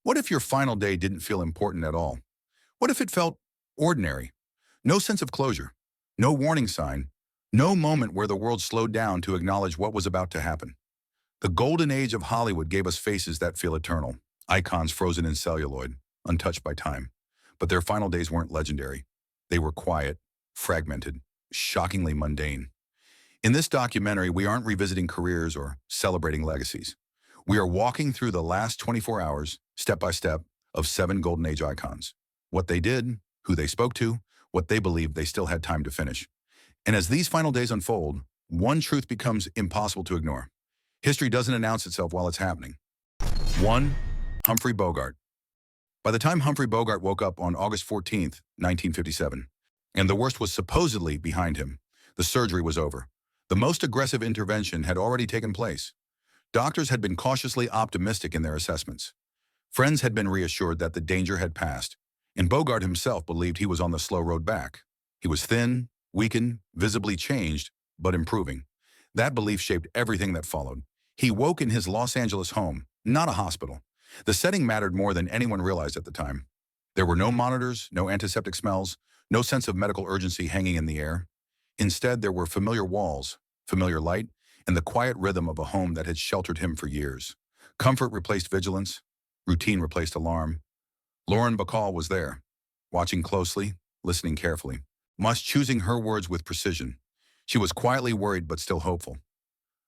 What if your final day didn't feel important at all? What if it felt ordinary? No sense of closure, no warning sign, no moment where the world slowed down to acknowledge what was about to happen. The golden age of Hollywood gave us faces that feel eternal, icons frozen in celluloid, untouched by time. But their final days weren't legendary. They were quiet, fragmented, shockingly mundane. In this documentary, we aren't revisiting careers or celebrating legacies. We are walking through the last 24 hours, step by step, of 7 Golden Age icons. What they did, who they spoke to, what they believed they still had time to finish. And as these final days unfold, one truth becomes impossible to ignore. History doesn't announce itself while it's happening. 1. Humphrey Bogart. By the time Humphrey Bogart woke up on August 14th, 1957, and the worst was supposedly behind him, the surgery was over. The most aggressive intervention had already taken place. Doctors had been cautiously optimistic in their assessments. Friends had been reassured that the danger had passed, and Bogart himself believed he was on the slow road back. He was thin, weakened, visibly changed, but improving. That belief shaped everything that followed. He woke in his Los Angeles home, not a hospital. The setting mattered more than anyone realized at the time. There were no monitors, no antiseptic smells, no sense of medical urgency hanging in the air. Instead, there were familiar walls, familiar light, and the quiet rhythm of a home that had sheltered him for years. Comfort replaced vigilance. Routine replaced alarm. Lauren Bacall was there, watching closely, listening carefully, must choosing her words with precision. She was quietly worried but still hopeful.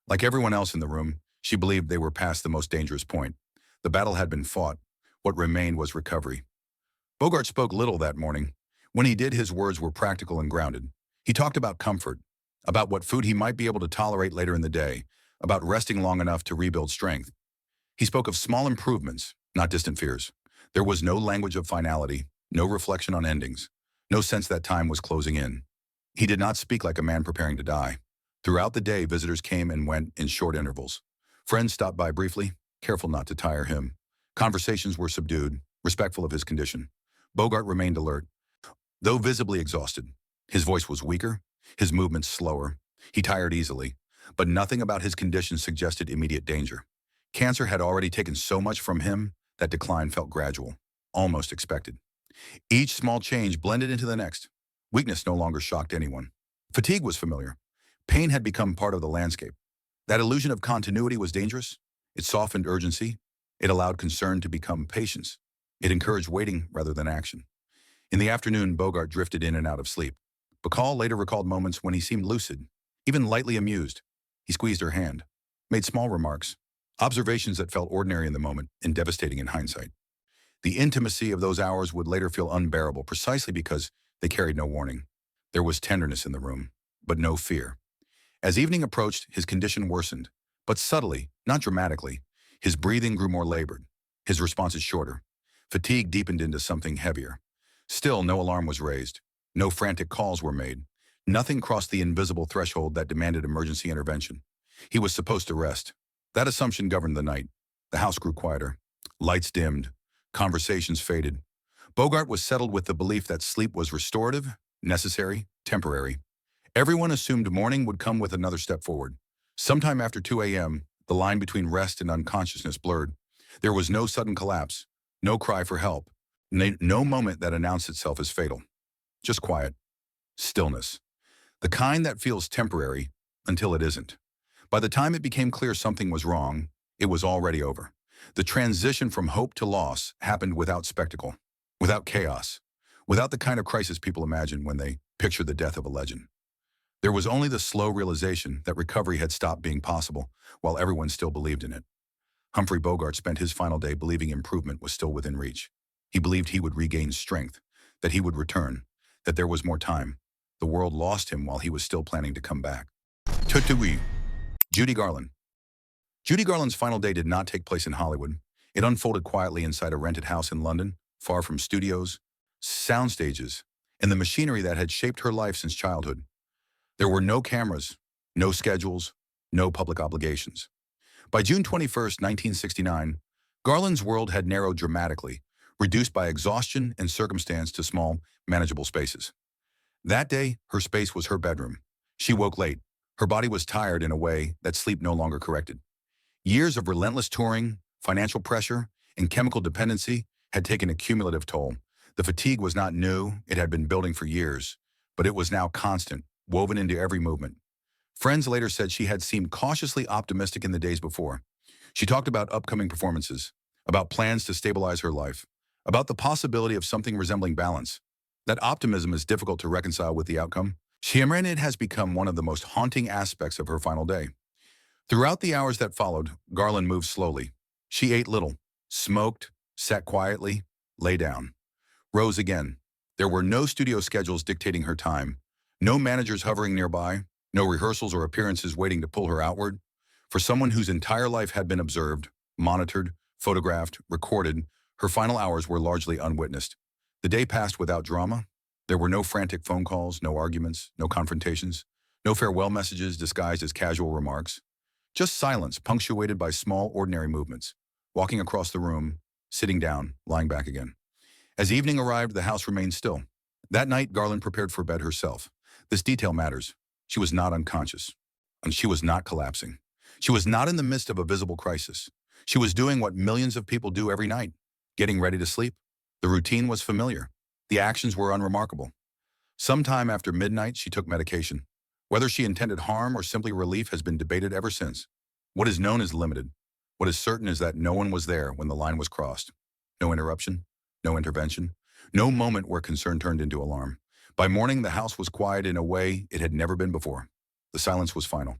Like everyone else in the room, she believed they were past the most dangerous point. The battle had been fought. What remained was recovery. Bogart spoke little that morning. When he did, his words were practical and grounded. He talked about comfort, about what food he might be able to tolerate later in the day, about resting long enough to rebuild strength. He spoke of small improvements, not distant fears. There was no language of finality, no reflection on endings, no sense that time was closing in. He did not speak like a man preparing to die. Throughout the day, visitors came and went in short intervals. Friends stopped by briefly, careful not to tire him. Conversations were subdued, respectful of his condition. Bogart remained alert, though visibly exhausted. His voice was weaker, his movements slower. He tired easily, but nothing about his condition suggested immediate danger. Cancer had already taken so much from him that decline felt gradual, almost expected. Each small change blended into the next. Weakness no longer shocked anyone. Fatigue was familiar. Pain had become part of the landscape. That illusion of continuity was dangerous. It softened urgency. It allowed concern to become patience. It encouraged waiting rather than action. In the afternoon, Bogart drifted in and out of sleep. Bacall later recalled moments when he seemed lucid, even lightly amused. He squeezed her hand, made small remarks, observations that felt ordinary in the moment and devastating in hindsight. The intimacy of those hours would later feel unbearable precisely because they carried no warning. There was tenderness in the room, but no fear. As evening approached, his condition worsened, but subtly, not dramatically. His breathing grew more labored, his responses shorter. Fatigue deepened into something heavier. Still, no alarm was raised. No frantic calls were made. Nothing crossed the invisible threshold that demanded emergency intervention. He was supposed to rest. That assumption governed the night. The house grew quieter. Lights dimmed. Conversations faded. Bogart was settled with the belief that sleep was restorative, necessary, temporary. Everyone assumed morning would come with another step forward. Sometime after 2 a.m., the line between rest and unconsciousness blurred. There was no sudden collapse, no cry for help, no moment that announced itself as fatal. Just quiet. Stillness. The kind that feels temporary until it isn't. By the time it became clear something was wrong, it was already over. The transition from hope to loss happened without spectacle, without chaos, without the kind of crisis people imagine when they picture the death of a legend. There was only the slow realization that recovery had stopped being possible while everyone still believed in it. Humphrey Bogart spent his final day believing improvement was still within reach. He believed he would regain strength, that he would return, that there was more time. The world lost him while he was still planning to come back. Tutui. Judy Garland. Judy Garland's final day did not take place in Hollywood. It unfolded quietly inside a rented house in London, far from studios, sound stages, and the machinery that had shaped her life since childhood. There were no cameras, no schedules, no public obligations. By June 21st, 1969, Garland's world had narrowed dramatically, reduced by exhaustion and circumstance to small, manageable spaces. That day, her space was her bedroom. She woke late. Her body was tired in a way that sleep no longer corrected. Years of relentless touring, financial pressure, and chemical dependency had taken a cumulative toll. The fatigue was not new, it had been building for years, but it was now constant, woven into every movement. Friends later said she had seemed cautiously optimistic in the days before. She talked about upcoming performances, about plans to stabilize her life, about the possibility of something resembling balance. That optimism is difficult to reconcile with the outcome. It has become one of the most haunting aspects of her final day. Throughout the hours that followed, Garland moved slowly. She ate little, smoked, sat quietly, lay down, rose again. There were no studio schedules dictating her time, no managers hovering nearby, no rehearsals or appearances waiting to pull her outward. For someone whose entire life had been observed, monitored, photographed, recorded, her final hours were largely unwitnessed. The day passed without drama. There were no frantic phone calls, no arguments, no confrontations, no farewell messages disguised as casual remarks. Just silence punctuated by small, ordinary movements. Walking across the room, sitting down, lying back again. As evening arrived, the house remained still. That night, Garland prepared for bed herself. This detail matters. She was not unconscious, and she was not collapsing. She was not in the midst of a visible crisis. She was doing what millions of people do every night, getting ready to sleep. The routine was familiar. The actions were unremarkable. Sometime after midnight, she took medication. Whether she intended harm or simply relief has been debated ever since. What is known is limited. What is certain is that no one was there when the line was crossed. No interruption, no intervention, no moment where concern turned into alarm. By morning, the house was quiet in a way it had never been before. The silence was final.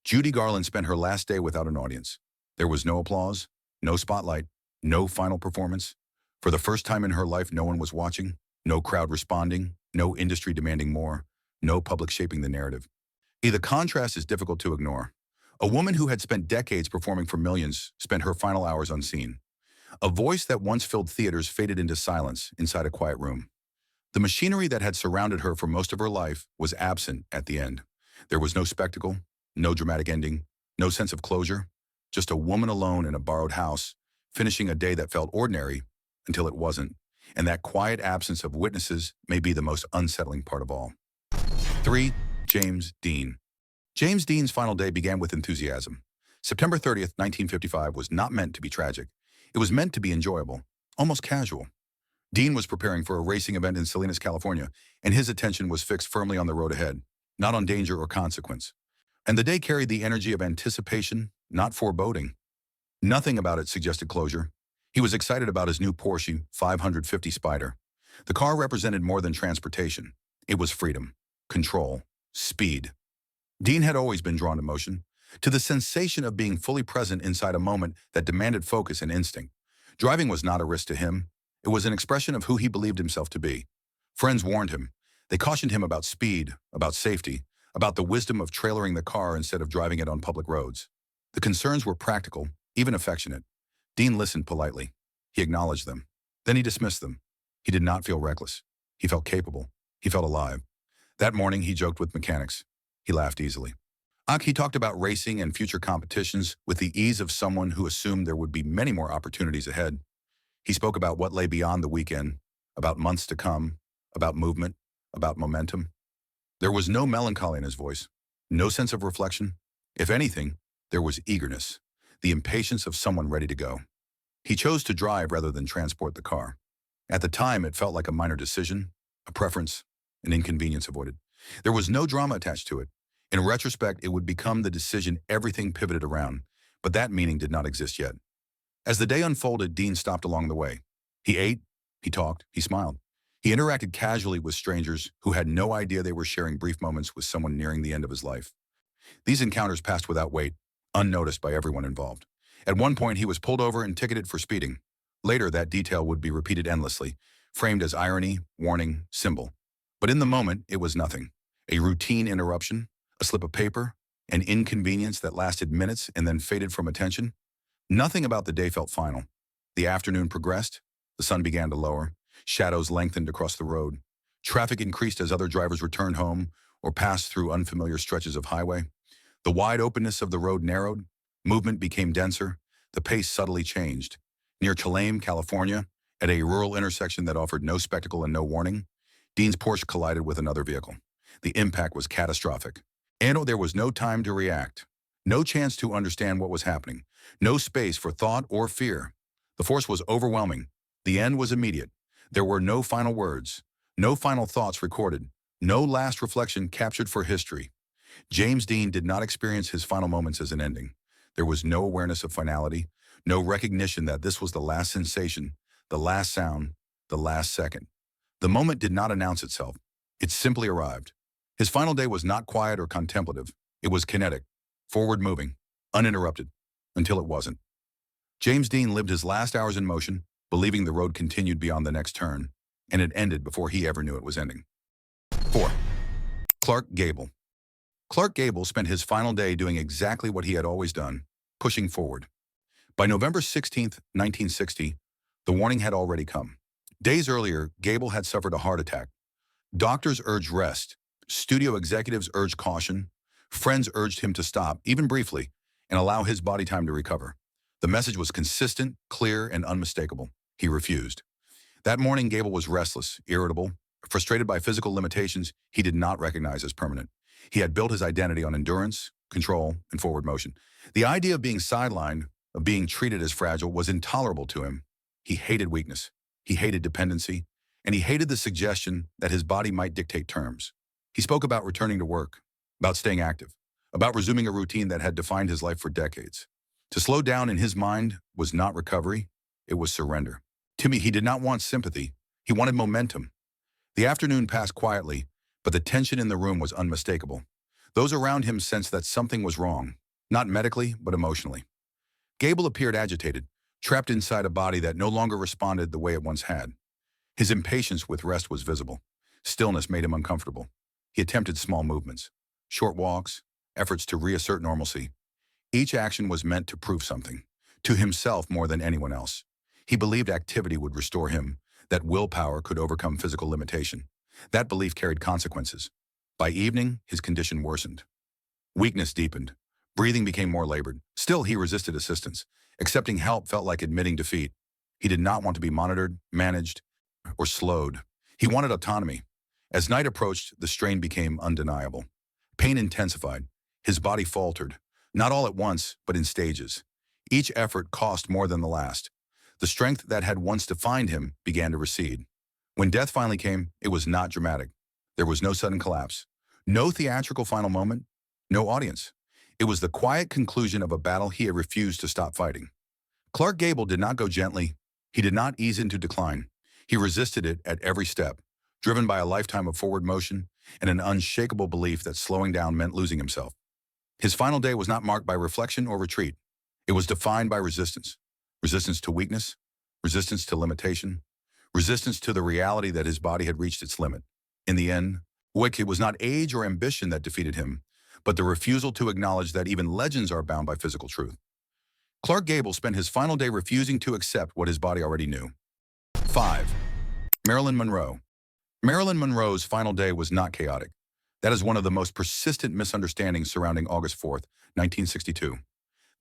Judy Garland spent her last day without an audience. There was no applause, no spotlight, no final performance. For the first time in her life, no one was watching, no crowd responding, no industry demanding more, no public shaping the narrative. The contrast is difficult to ignore. A woman who had spent decades performing for millions spent her final hours unseen. A voice that once filled theaters faded into silence inside a quiet room. The machinery that had surrounded her for most of her life was absent at the end. There was no spectacle, no dramatic ending, no sense of closure, just a woman alone in a borrowed house, finishing a day that felt ordinary until it wasn't. And that quiet absence of witnesses may be the most unsettling part of all. 3. James Dean. James Dean's final day began with enthusiasm. September 30th, 1955 was not meant to be tragic. It was meant to be enjoyable, almost casual. Dean was preparing for a racing event in Salinas, California, and his attention was fixed firmly on the road ahead, not on danger or consequence. And the day carried the energy of anticipation, not foreboding. Nothing about it suggested closure. He was excited about his new Porsche 550 Spider. The car represented more than transportation. It was freedom, control, speed. Dean had always been drawn to motion, to the sensation of being fully present inside a moment that demanded focus and instinct. Driving was not a risk to him. It was an expression of who he believed himself to be. Friends warned him. They cautioned him about speed, about safety, about the wisdom of trailering the car instead of driving it on public roads. The concerns were practical, even affectionate. Dean listened politely. He acknowledged them. Then he dismissed them. He did not feel reckless. He felt capable. He felt alive. That morning, he joked with mechanics. He laughed easily. He talked about racing and future competitions with the ease of someone who assumed there would be many more opportunities ahead. He spoke about what lay beyond the weekend, about months to come, about movement, about momentum. There was no melancholy in his voice, no sense of reflection. If anything, there was eagerness, the impatience of someone ready to go. He chose to drive rather than transport the car. At the time, it felt like a minor decision, a preference, an inconvenience avoided. There was no drama attached to it. In retrospect, it would become the decision everything pivoted around, but that meaning did not exist yet. As the day unfolded, Dean stopped along the way. He ate, he talked, he smiled. He interacted casually with strangers who had no idea they were sharing brief moments with someone nearing the end of his life. These encounters passed without weight, unnoticed by everyone involved. At one point, he was pulled over and ticketed for speeding. Later, that detail would be repeated endlessly, framed as irony, warning, symbol. But in the moment, it was nothing. A routine interruption, a slip of paper, an inconvenience that lasted minutes and then faded from attention. Nothing about the day felt final. The afternoon progressed. The sun began to lower. Shadows lengthened across the road. Traffic increased as other drivers returned home or passed through unfamiliar stretches of highway. The wide openness of the road narrowed. Movement became denser. The pace subtly changed. Near Tulane, California, at a rural intersection that offered no spectacle and no warning, Dean's Porsche collided with another vehicle. The impact was catastrophic. And there was no time to react. No chance to understand what was happening. No space for thought or fear. The force was overwhelming. The end was immediate. There were no final words, no final thoughts recorded, no last reflection captured for history. James Dean did not experience his final moments as an ending. There was no awareness of finality, no recognition that this was the last sensation, the last sound, the last second. The moment did not announce itself. It simply arrived. His final day was not quiet or contemplative. It was kinetic, forward-moving, uninterrupted, until it wasn't. James Dean lived his last hours in motion, believing the road continued beyond the next turn, and it ended before he ever knew it was ending. 4. Clark Gable. Clark Gable spent his final day doing exactly what he had always done, pushing forward. By November 16, 1960, the warning had already come. Days earlier, Gable had suffered a heart attack. Doctors urged rest, studio executives urged caution, friends urged him to stop, even briefly, and allow his body time to recover. The message was consistent, clear, and unmistakable. He refused. That morning, Gable was restless, irritable, frustrated by physical limitations he did not recognize as permanent. He had built his identity on endurance, control, and forward motion. The idea of being sidelined, of being treated as fragile, was intolerable to him. He hated weakness. He hated dependency. And he hated the suggestion that his body might dictate terms. He spoke about returning to work, about staying active, about resuming a routine that had defined his life for decades. To slow down in his mind was not recovery, it was surrender. To me, he did not want sympathy. He wanted momentum. The afternoon passed quietly, but the tension in the room was unmistakable. Those around him sensed that something was wrong, not medically, but emotionally. Gable appeared agitated, trapped inside a body that no longer responded the way it once had. His impatience with rest was visible. Stillness made him uncomfortable. He attempted small movements, short walks, efforts to reassert normalcy. Each action was meant to prove something, to himself more than anyone else. He believed activity would restore him, that willpower could overcome physical limitation. That belief carried consequences. By evening, his condition worsened. Weakness deepened. Breathing became more labored. Still, he resisted assistance. Accepting help felt like admitting defeat. He did not want to be monitored, managed, or slowed. He wanted autonomy. As night approached, the strain became undeniable. Pain intensified. His body faltered, not all at once, but in stages. Each effort cost more than the last. The strength that had once defined him began to recede. When death finally came, it was not dramatic. There was no sudden collapse, no theatrical final moment, no audience. It was the quiet conclusion of a battle he had refused to stop fighting. Clark Gable did not go gently. He did not ease into decline. He resisted it at every step, driven by a lifetime of forward motion and an unshakable belief that slowing down meant losing himself. His final day was not marked by reflection or retreat. It was defined by resistance. Resistance to weakness, resistance to limitation, resistance to the reality that his body had reached its limit. In the end, it was not age or ambition that defeated him, but the refusal to acknowledge that even legends are bound by physical truth. Clark Gable spent his final day refusing to accept what his body already knew. 5. Marilyn Monroe. Marilyn Monroe's final day was not chaotic. That is one of the most persistent misunderstandings surrounding August 4th, 1962.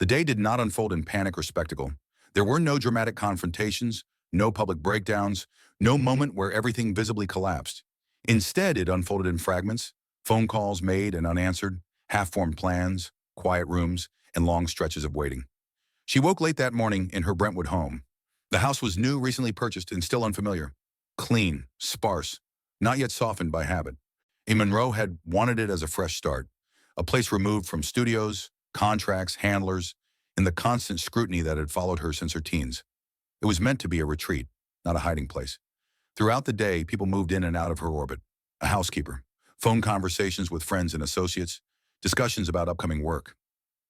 The day did not unfold in panic or spectacle. There were no dramatic confrontations, no public breakdowns, no moment where everything visibly collapsed. Instead, it unfolded in fragments, phone calls made and unanswered, half-formed plans, quiet rooms, and long stretches of waiting. She woke late that morning in her Brentwood home. The house was new, recently purchased, and still unfamiliar. Clean, sparse, not yet softened by habit. And Monroe had wanted it as a fresh start, a place removed from studios, contracts, handlers, and the constant scrutiny that had followed her since her teens. It was meant to be a retreat, not a hiding place. Throughout the day, people moved in and out of her orbit. A housekeeper, phone conversations with friends and associates, discussions about upcoming work.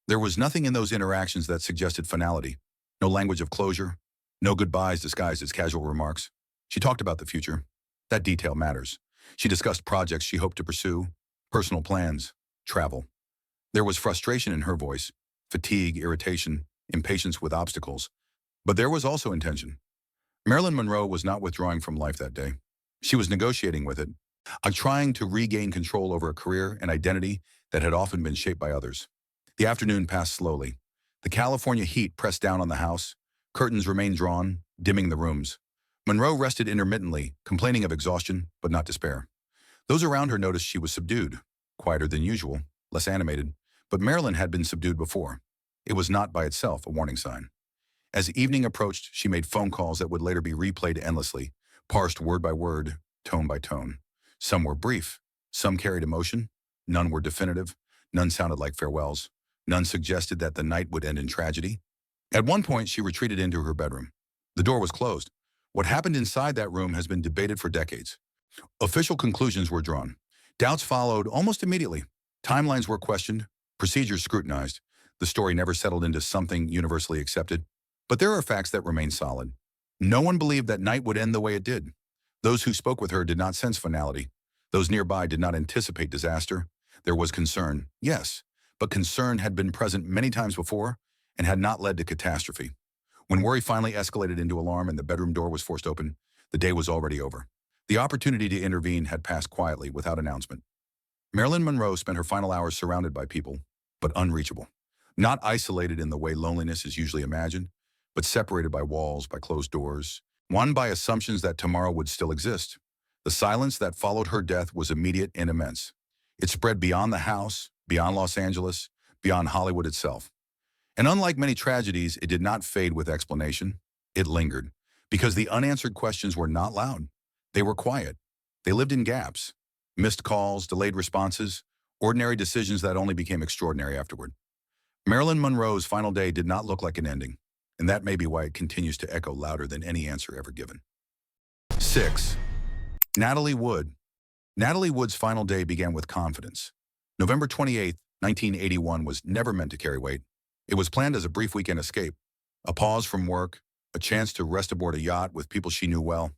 There was nothing in those interactions that suggested finality. No language of closure, no goodbyes disguised as casual remarks. She talked about the future. That detail matters. She discussed projects she hoped to pursue, personal plans, travel. There was frustration in her voice, fatigue, irritation, impatience with obstacles. But there was also intention. Marilyn Monroe was not withdrawing from life that day. She was negotiating with it, trying to regain control over a career and identity that had often been shaped by others. The afternoon passed slowly. The California heat pressed down on the house. Curtains remained drawn, dimming the rooms. Monroe rested intermittently, complaining of exhaustion, but not despair. Those around her noticed she was subdued, quieter than usual, less animated, but Marilyn had been subdued before. It was not by itself a warning sign. As evening approached, she made phone calls that would later be replayed endlessly, parsed word by word, tone by tone. Some were brief, some carried emotion, none were definitive, none sounded like farewells, none suggested that the night would end in tragedy. At one point, she retreated into her bedroom. The door was closed. What happened inside that room has been debated for decades. Official conclusions were drawn. Doubts followed almost immediately. Timelines were questioned, procedures scrutinized. The story never settled into something universally accepted. But there are facts that remain solid. No one believed that night would end the way it did. Those who spoke with her did not sense finality. Those nearby did not anticipate disaster. There was concern, yes, but concern had been present many times before and had not led to catastrophe. When worry finally escalated into alarm and the bedroom door was forced open, the day was already over. The opportunity to intervene had passed quietly without announcement. Marilyn Monroe spent her final hours surrounded by people, but unreachable. Not isolated in the way loneliness is usually imagined, but separated by walls, by closed doors, one by assumptions that tomorrow would still exist. The silence that followed her death was immediate and immense. It spread beyond the house, beyond Los Angeles, beyond Hollywood itself. And unlike many tragedies, it did not fade with explanation. It lingered, because the unanswered questions were not loud. They were quiet. They lived in gaps. Missed calls, delayed responses, ordinary decisions that only became extraordinary afterward. Marilyn Monroe's final day did not look like an ending, and that may be why it continues to echo louder than any answer ever given. 6. Natalie Wood. Natalie Wood's final day began with confidence. November 28, 1981 was never meant to carry weight. It was planned as a brief weekend escape, a pause from work, a chance to rest aboard a yacht with people she knew well.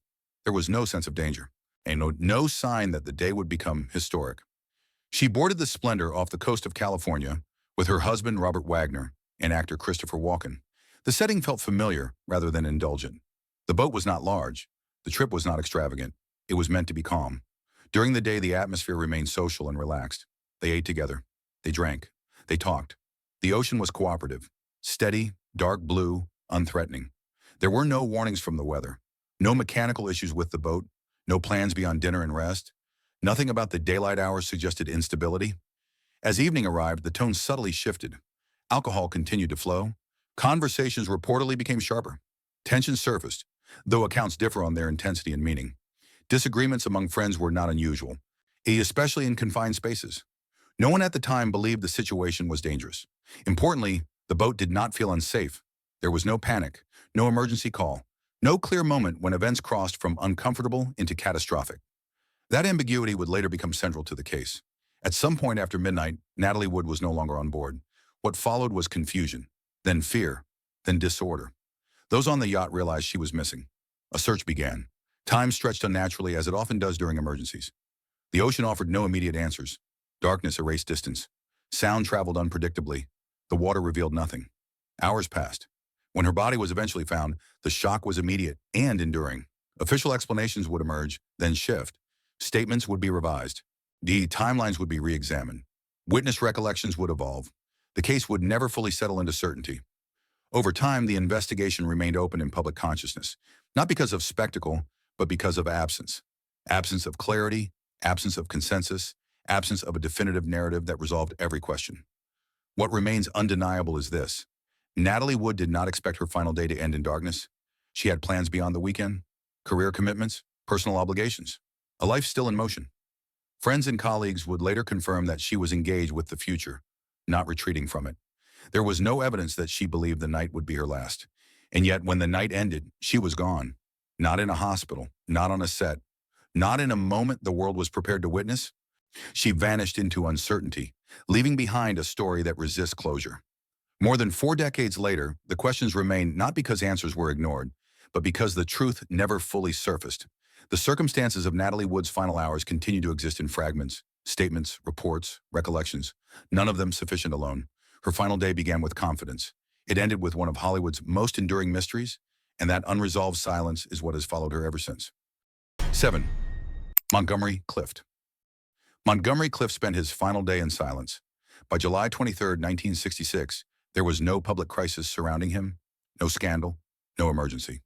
There was no sense of danger, and no sign that the day would become historic. She boarded the Splendor off the coast of California with her husband Robert Wagner and actor Christopher Walken. The setting felt familiar rather than indulgent. The boat was not large. The trip was not extravagant. It was meant to be calm. During the day, the atmosphere remained social and relaxed. They ate together. They drank. They talked. The ocean was cooperative, steady, dark blue, unthreatening. There were no warnings from the weather, no mechanical issues with the boat, no plans beyond dinner and rest. Nothing about the daylight hours suggested instability. As evening arrived, the tone subtly shifted. Alcohol continued to flow. Conversations reportedly became sharper. Tensions surfaced, though accounts differ on their intensity and meaning. Disagreements among friends were not unusual, especially in confined spaces. No one at the time believed the situation was dangerous. Importantly, the boat did not feel unsafe. There was no panic, no emergency call, no clear moment when events crossed from uncomfortable into catastrophic. That ambiguity would later become central to the case. At some point after midnight, Natalie Wood was no longer on board. What followed was confusion, then fear, then disorder. Those on the yacht realized she was missing. A search began. Time stretched unnaturally, as it often does during emergencies. The ocean offered no immediate answers. Darkness erased distance. Sound traveled unpredictably. The water revealed nothing. Hours passed. When her body was eventually found, the shock was immediate and enduring. Official explanations would emerge, then shift. Statements would be revised. The timelines would be re-examined. Witness recollections would evolve. The case would never fully settle into certainty. Over time, the investigation remained open in public consciousness, not because of spectacle, but because of absence. Absence of clarity, absence of consensus, absence of a definitive narrative that resolved every question. What remains undeniable is this. Natalie Wood did not expect her final day to end in darkness. She had plans beyond the weekend, career commitments, personal obligations, a life still in motion. Friends and colleagues would later confirm that she was engaged with the future, not retreating from it. There was no evidence that she believed the night would be her last. And yet, when the night ended, she was gone. Not in a hospital, not on a set, not in a moment the world was prepared to witness. She vanished into uncertainty, leaving behind a story that resists closure. More than 4 decades later, the questions remain not because answers were ignored, but because the truth never fully surfaced. The circumstances of Natalie Wood's final hours continue to exist in fragments, statements, reports, recollections, none of them sufficient alone. Her final day began with confidence. It ended with one of Hollywood's most enduring mysteries, and that unresolved silence is what has followed her ever since. 7. Montgomery Clift. Montgomery Clift spent his final day in silence. By July 23, 1966, there was no public crisis surrounding him, no scandal, no emergency.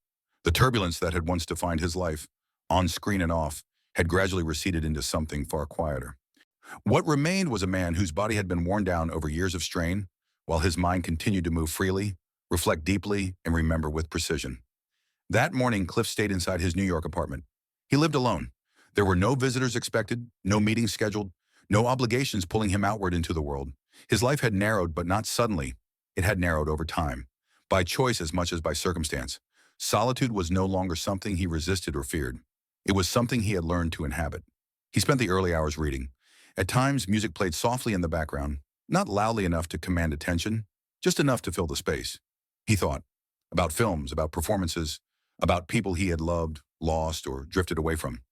The turbulence that had once defined his life, on screen and off, had gradually receded into something far quieter. What remained was a man whose body had been worn down over years of strain, while his mind continued to move freely, reflect deeply, and remember with precision. That morning, Clift stayed inside his New York apartment. He lived alone. There were no visitors expected, no meetings scheduled, no obligations pulling him outward into the world. His life had narrowed, but not suddenly. It had narrowed over time, by choice as much as by circumstance. Solitude was no longer something he resisted or feared. It was something he had learned to inhabit. He spent the early hours reading. At times, music played softly in the background, not loudly enough to command attention, just enough to fill the space. He thought about films, about performances, about people he had loved, lost, or drifted away from.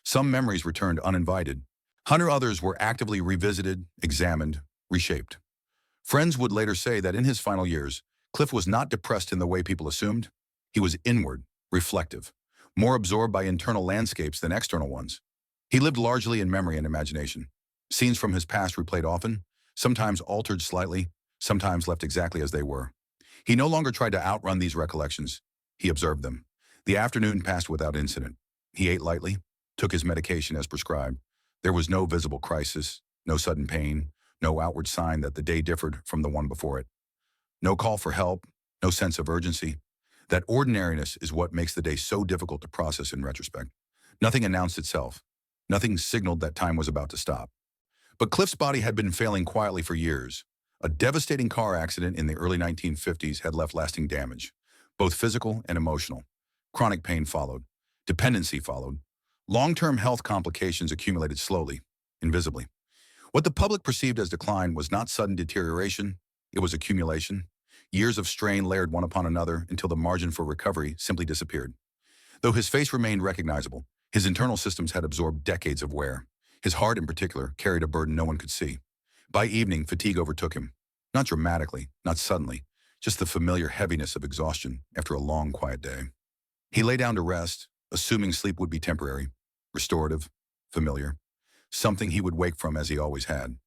Some memories returned uninvited. Others were actively revisited, examined, reshaped. Friends would later say that in his final years, Clift was not depressed in the way people assumed. He was inward, reflective, more absorbed by internal landscapes than external ones. He lived largely in memory and imagination. Scenes from his past replayed often, sometimes altered slightly, sometimes left exactly as they were. He no longer tried to outrun these recollections. He observed them. The afternoon passed without incident. He ate lightly, took his medication as prescribed. There was no visible crisis, no sudden pain, no outward sign that the day differed from the one before it. No call for help, no sense of urgency. That ordinariness is what makes the day so difficult to process in retrospect. Nothing announced itself. Nothing signaled that time was about to stop. But Clift's body had been failing quietly for years. A devastating car accident in the early 1950s had left lasting damage, both physical and emotional. Chronic pain followed. Dependency followed. Long-term health complications accumulated slowly, invisibly. What the public perceived as decline was not sudden deterioration, it was accumulation. Years of strain layered one upon another until the margin for recovery simply disappeared. Though his face remained recognizable, his internal systems had absorbed decades of wear. His heart, in particular, carried a burden no one could see. By evening, fatigue overtook him. Not dramatically, not suddenly, just the familiar heaviness of exhaustion after a long, quiet day. He lay down to rest, assuming sleep would be temporary, restorative, familiar, something he would wake from as he always had.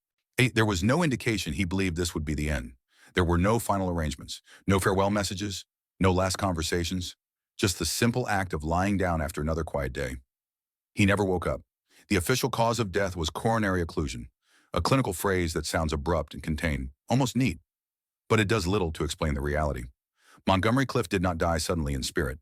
There was no indication he believed this would be the end. There were no final arrangements, no farewell messages, no last conversations, just the simple act of lying down after another quiet day. He never woke up. The official cause of death was coronary occlusion, a clinical phrase that sounds abrupt and contained, almost neat, but it does little to explain the reality. Montgomery Clift did not die suddenly in spirit.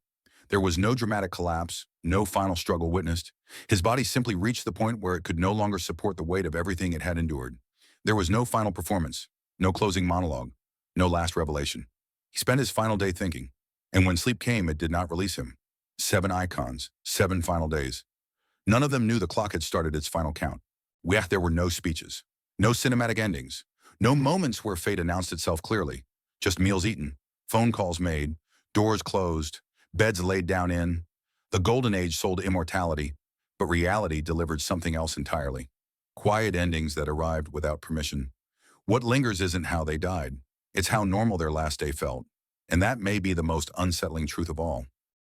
There was no dramatic collapse, no final struggle witnessed. His body simply reached the point where it could no longer support the weight of everything it had endured. There was no final performance, no closing monologue, no last revelation. He spent his final day thinking, and when sleep came, it did not release him. 7 icons, 7 final days. None of them knew the clock had started its final count. There were no speeches, no cinematic endings, no moments where fate announced itself clearly. Just meals eaten, phone calls made, doors closed, beds laid down in. The golden age sold immortality, but reality delivered something else entirely. Quiet endings that arrived without permission. What lingers isn't how they died. It's how normal their last day felt. And that may be the most unsettling truth of all.